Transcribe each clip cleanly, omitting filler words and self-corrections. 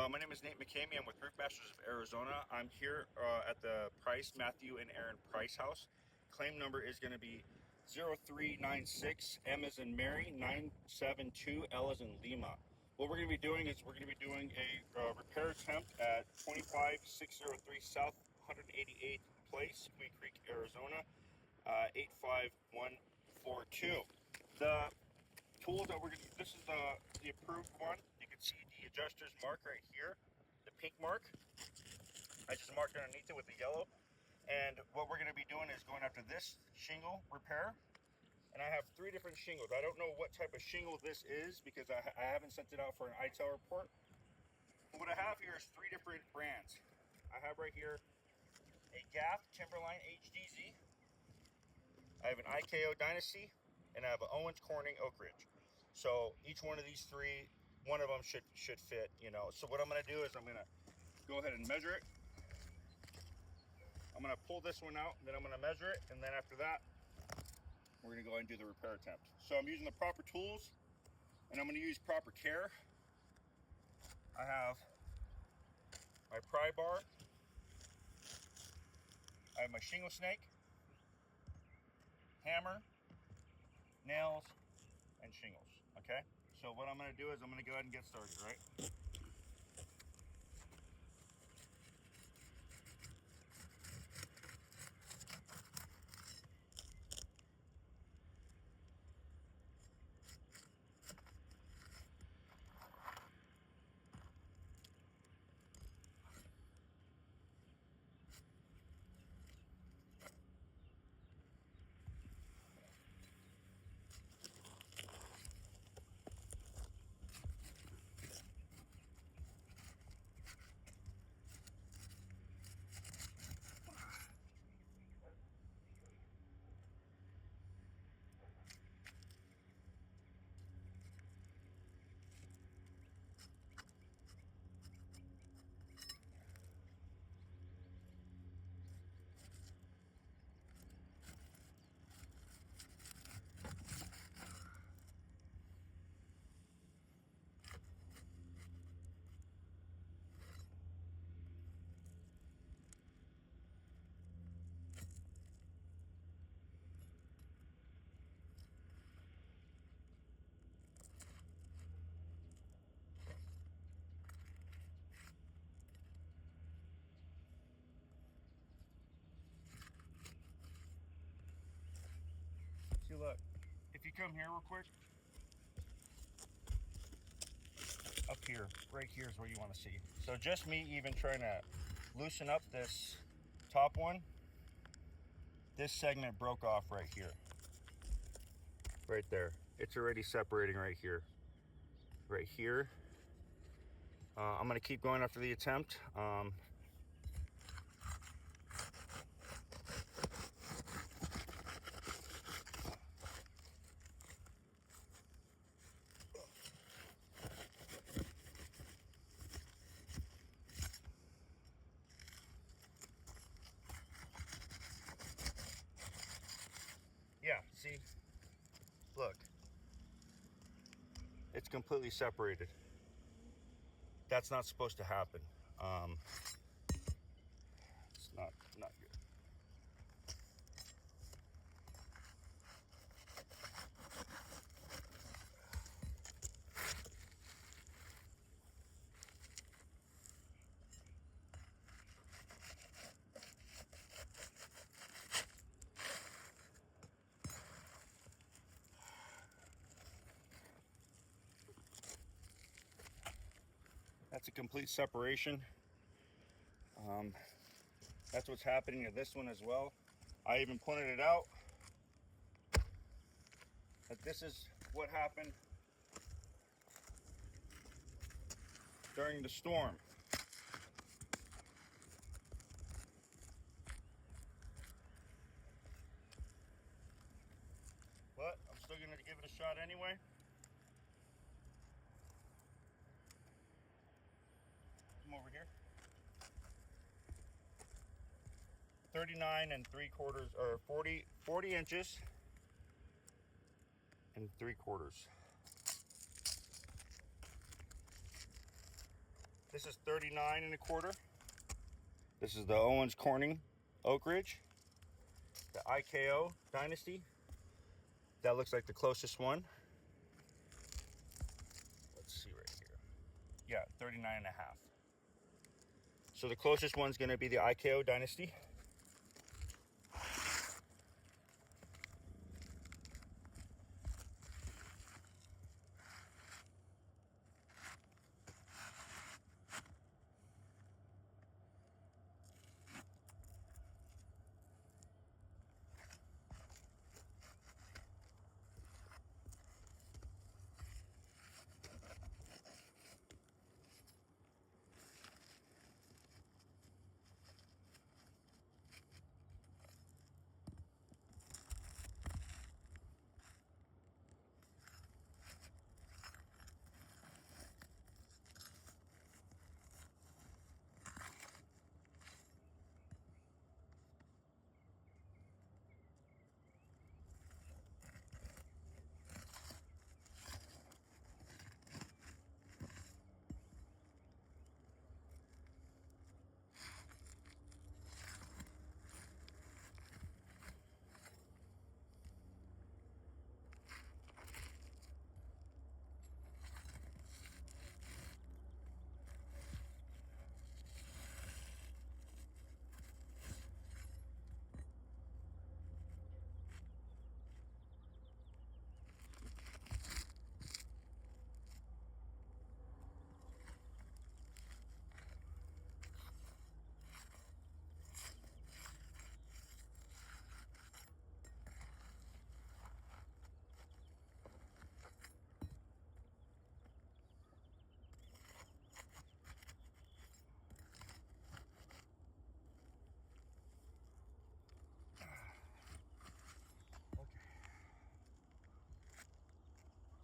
My name is Nate McCamey. I'm with Roof Masters of Arizona. I'm here at the Price, Matthew, and Aaron Price house. Claim number is going to be 0396 M as in Mary, 972 L as in Lima. What we're going to be doing is we're going to be doing a repair attempt at 25603 South 188th Place, Queen Creek, Arizona, 85142. The tools that we're going to, this is the approved one. You can see the adjuster's mark right here, the pink mark. I just marked underneath it with the yellow. And what we're going to be doing is going after this shingle repair. And I have 3 different shingles. I don't know what type of shingle this is because I haven't sent it out for an ITEL report. But what I have here is 3 different brands. I have right here a GAF Timberline HDZ. I have an IKO Dynasty, and I have an Owens Corning Oak Ridge. So each one of these 3, one of them should fit, you know. So what I'm going to do is I'm going to go ahead and measure it. I'm going to pull this one out, and then I'm going to measure it, and then after that, we're going to go ahead and do the repair attempt. So I'm using the proper tools, and I'm going to use proper care. I have my pry bar. I have my shingle snake, hammer, nails, and shingles, okay? So what I'm going to do is I'm going to go ahead and get started, right? See, look, if you come here real quick, up here, right here is where you want to see. So just me even trying to loosen up this top one, this segment broke off right here. Right there. It's already separating right here. Right here. I'm going to keep going after the attempt. Yeah, see? Look. It's completely separated. That's not supposed to happen. It's not good. That's a complete separation. That's what's happening to this one as well. I even pointed it out that this is what happened during the storm. But I'm still going to give it a shot anyway. Come over here. 39 3/4 or 40 inches and 3/4. This is 39 1/4. This is the Owens Corning Oak Ridge, the IKO Dynasty. That looks like the closest one. Let's see right here. Yeah, 39 1/2. So the closest one's going to be the IKO Dynasty.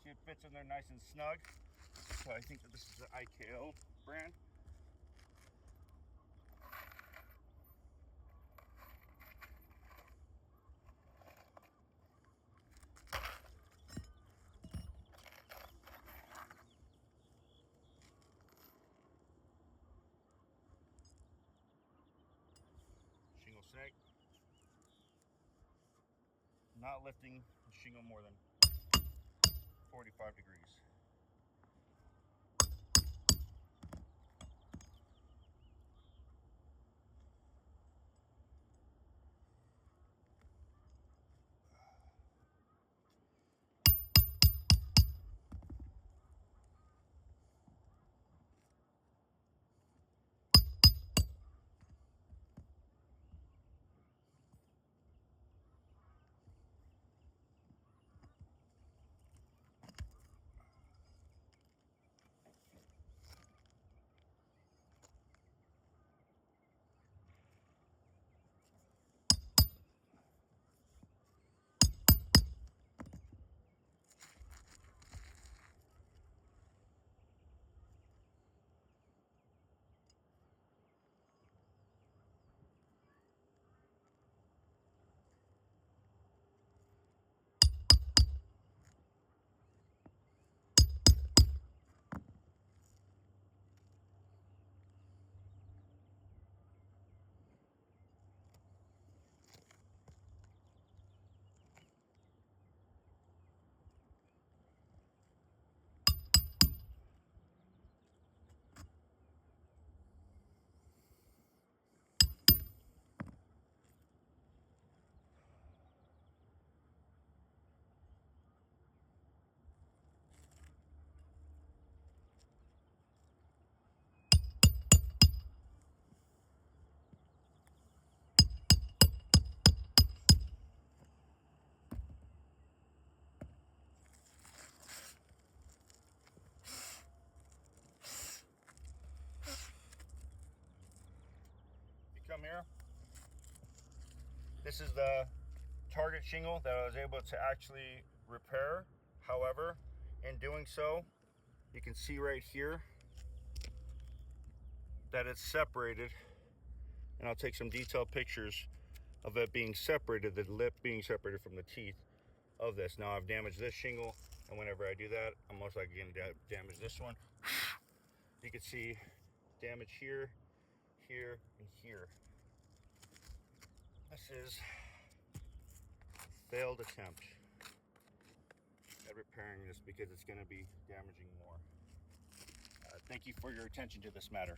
See, it fits in there nice and snug. So I think that this is the IKO brand. Shingle snake. Not lifting the shingle more than 45 degrees. Come here. This is the target shingle that I was able to actually repair. However, in doing so, you can see right here that it's separated, and I'll take some detailed pictures of it being separated, the lip being separated from the teeth of this. Now I've damaged this shingle, and whenever I do that, I'm most likely going to damage this one. You can see damage here, here, and here. This is failed attempt at repairing this because it's going to be damaging more. Thank you for your attention to this matter.